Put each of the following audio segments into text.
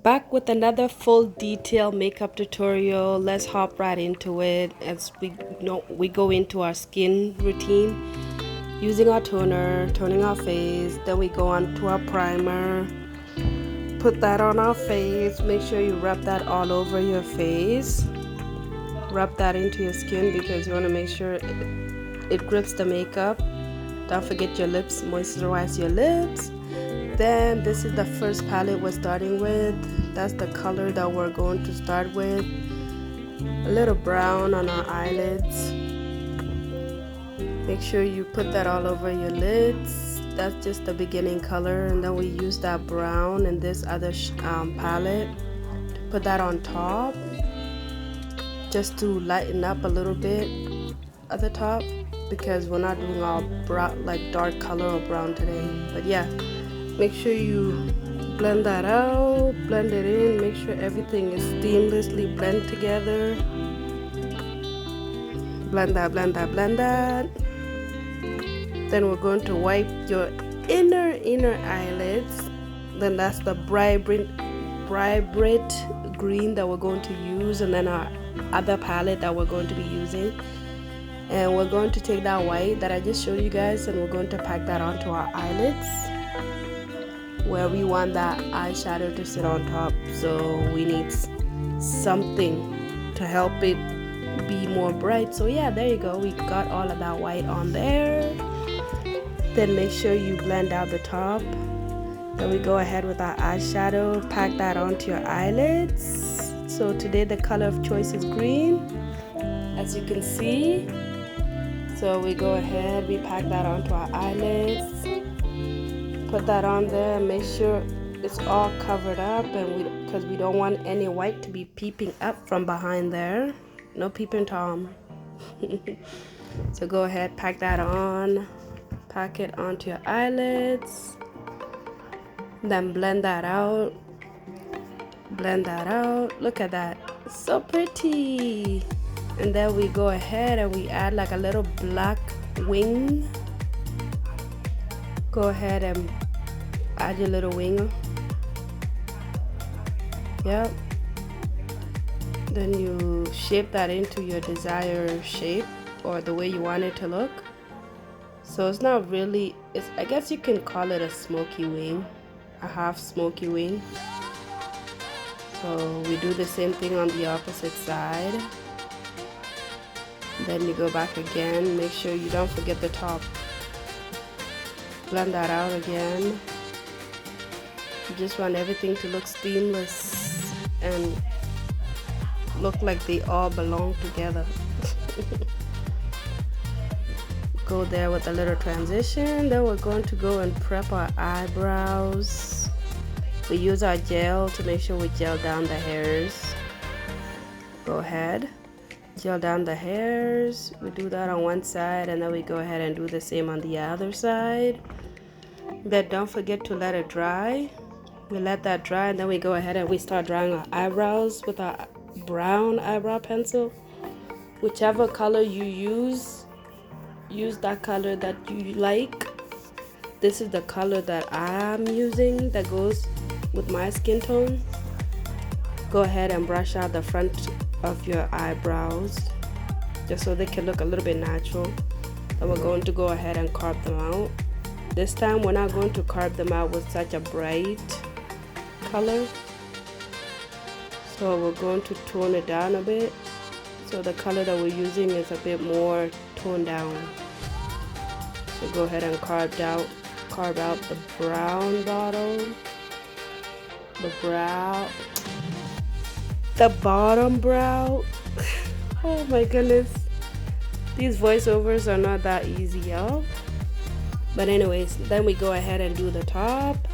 Back with another full detail makeup tutorial. Let's hop right into it as we go into our skin routine using our toner, toning our face. Then we go on to our primer, put that on our face. Make sure you rub that all over your face. Rub that into your skin because you want to make sure it grips the makeup. Don't forget your lips, moisturize your lips. Then this is the first palette we're starting with. That's the color that we're going to start with. A little brown on our eyelids. Make sure you put that all over your lids. That's just the beginning color, and then we use that brown in this other palette to put that on top, just to lighten up a little bit at the top, because we're not doing all brown, like dark color or brown today. But yeah, make sure you blend that out, blend it in, make sure everything is seamlessly blend together. Blend that, blend that, blend that. Then we're going to wipe your inner eyelids. Then that's the vibrant green that we're going to use, and then our other palette that we're going to be using. And we're going to take that white that I just showed you guys, and we're going to pack that onto our eyelids where we want that eyeshadow to sit on top. So we need something to help it be more bright. So yeah, there you go, we got all of that white on there. Then make sure you blend out the top. Then we go ahead with our eyeshadow, pack that onto your eyelids. So today the color of choice is green, as you can see. So we go ahead, we pack that onto our eyelids, put that on there, make sure it's all covered up, and because we don't want any white to be peeping up from behind there. No peeping Tom. So go ahead, pack that on, pack it onto your eyelids, then blend that out. Blend that out. Look at that, so pretty. And then we go ahead and we add like a little black wing. Go ahead and add your little wing. Yep. Then you shape that into your desired shape or the way you want it to look. So it's not really, I guess you can call it a smoky wing, a half smoky wing. So we do the same thing on the opposite side. Then you go back again, make sure you don't forget the top. Blend that out again. You just want everything to look seamless and look like they all belong together. Go there with a little transition. Then we're going to go and prep our eyebrows. We use our gel to make sure we gel down the hairs. Go ahead, gel down the hairs. We do that on one side, and then we go ahead and do the same on the other side. Then don't forget to let it dry. We let that dry, and then we go ahead and we start drawing our eyebrows with our brown eyebrow pencil. Whichever color you use that color that you like. This is the color that I'm using that goes with my skin tone. Go ahead and brush out the front of your eyebrows just so they can look a little bit natural. Then we're going to go ahead and carve them out. This time we're not going to carve them out with such a bright color, so we're going to tone it down a bit, so the color that we're using is a bit more toned down. So go ahead and carve out the brown bottom, the bottom brow. Oh my goodness, these voiceovers are not that easy, y'all. But anyways, then we go ahead and do the top.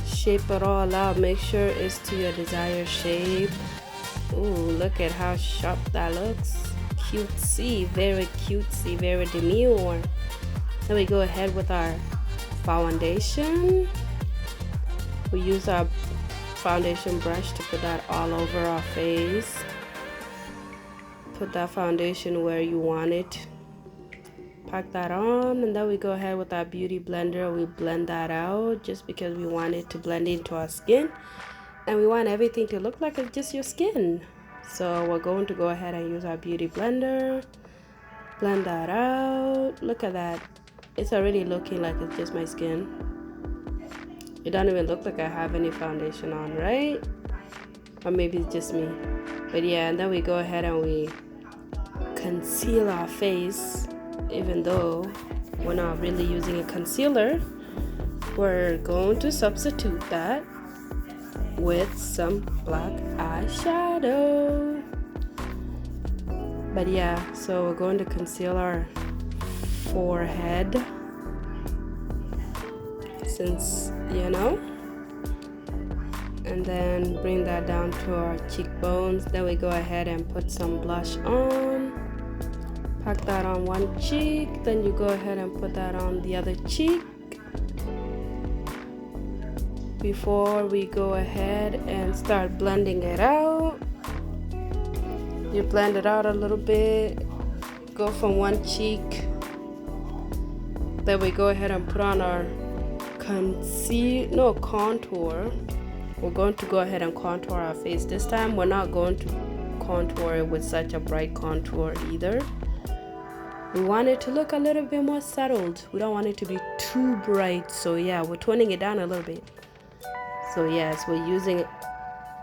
Shape it all out, make sure it's to your desired shape. Ooh, look at how sharp that looks. Cutesy, very cutesy, very demure. Then we go ahead with our foundation. We use our foundation brush to put that all over our face. Put that foundation where you want it. pack that on, and then we go ahead with our beauty blender. We blend that out just because we want it to blend into our skin, and we want everything to look like it's just your skin. So we're going to go ahead and use our beauty blender, blend that out. Look at that, it's already looking like it's just my skin. It don't even look like I have any foundation on, right? Or maybe it's just me. But yeah, and then we go ahead and we conceal our face. Even though we're not really using a concealer, we're going to substitute that with some black eyeshadow. But yeah, so we're going to conceal our forehead, since you know, and then bring that down to our cheekbones. Then we go ahead and put some blush on, pack that on one cheek, then you go ahead and put that on the other cheek. Before we go ahead and start blending it out, you blend it out a little bit, go from one cheek, then we go ahead and put on our contour. We're going to go ahead and contour our face this time. We're not going to contour it with such a bright contour either. We want it to look a little bit more settled. We don't want it to be too bright. So yeah, we're toning it down a little bit. So yes, we're using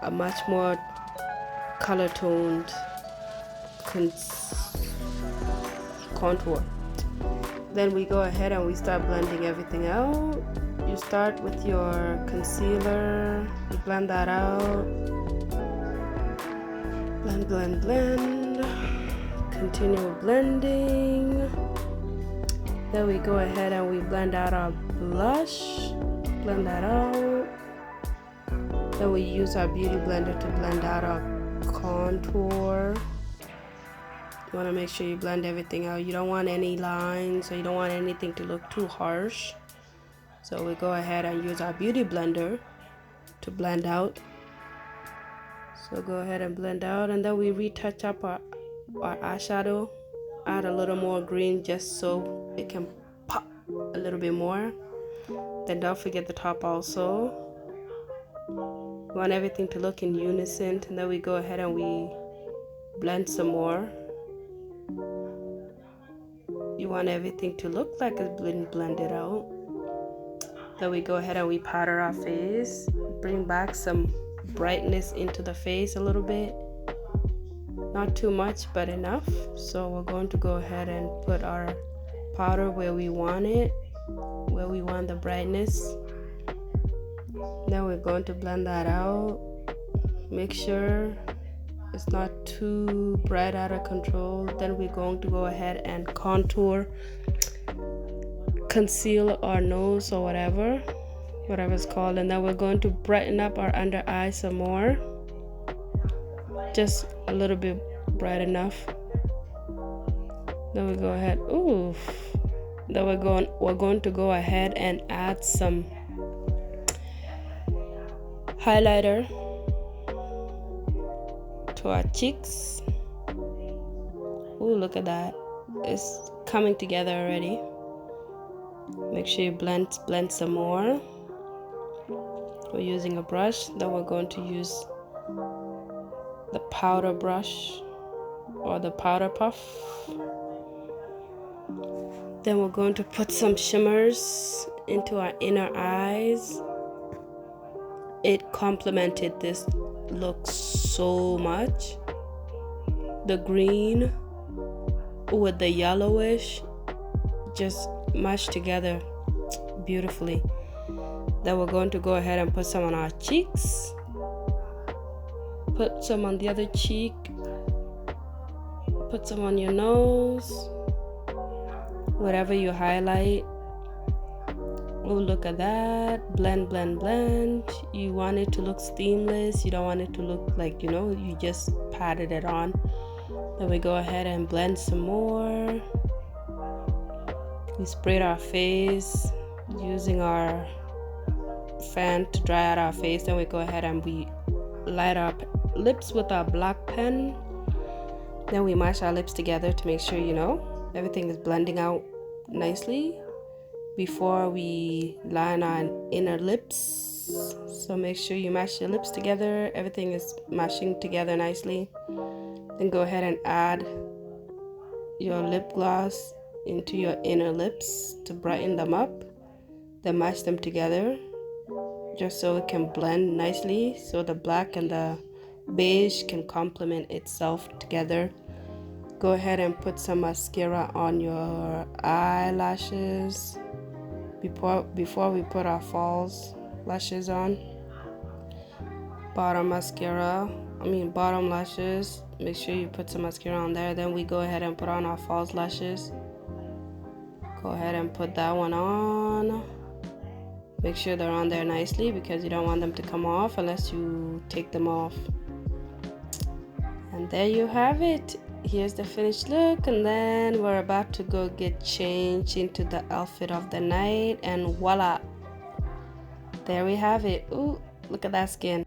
a much more color toned contour. Then we go ahead and we start blending everything out. You start with your concealer, you blend that out, blend, blend, blend, continue blending. Then we go ahead and we blend out our blush, blend that out. Then we use our beauty blender to blend out our contour. You want to make sure you blend everything out. You don't want any lines, or you don't want anything to look too harsh. So we go ahead and use our beauty blender to blend out. So go ahead and blend out, and then we retouch up our eyeshadow. Add a little more green just so it can pop a little bit more. Then don't forget the top also. We want everything to look in unison, and then we go ahead and we blend some more. You want everything to look like it's been blended out. Then we go ahead and we powder our face, bring back some brightness into the face a little bit. Not too much, but enough. So we're going to go ahead and put our powder where we want it, where we want the brightness. Then we're going to blend that out. Make sure it's not too bright, out of control. Then we're going to go ahead and contour, conceal our nose or whatever it's called. And then we're going to brighten up our under eye some more, just a little bit bright enough. Then we go ahead, then we're going to go ahead and add some highlighter to our cheeks. Look at that, it's coming together already. Make sure you blend some more. We're using a brush. Then we're going to use the powder brush or the powder puff. Then we're going to put some shimmers into our inner eyes. It complemented this look so much. The green with the yellowish just mashed together beautifully. Then we're going to go ahead and put some on our cheeks, put some on the other cheek, put some on your nose, whatever you highlight. Look at that. Blend, blend, blend. You want it to look seamless. You don't want it to look like, you just patted it on. Then we go ahead and blend some more. We sprayed our face using our fan to dry out our face. Then we go ahead and we light our lips with our black pen. Then we mash our lips together to make sure everything is blending out nicely before we line our inner lips. So make sure you mash your lips together. Everything is mashing together nicely. Then go ahead and add your lip gloss into your inner lips to brighten them up. Then mash them together just so it can blend nicely, so the black and the beige can complement itself together. Go ahead and put some mascara on your eyelashes before we put our false lashes on. Bottom lashes, make sure you put some mascara on there. Then we go ahead and put on our false lashes. Go ahead and put that one on. Make sure they're on there nicely because you don't want them to come off unless you take them off. And there you have it. Here's the finished look, and then we're about to go get changed into the outfit of the night, and voila, there we have it. Ooh, look at that skin.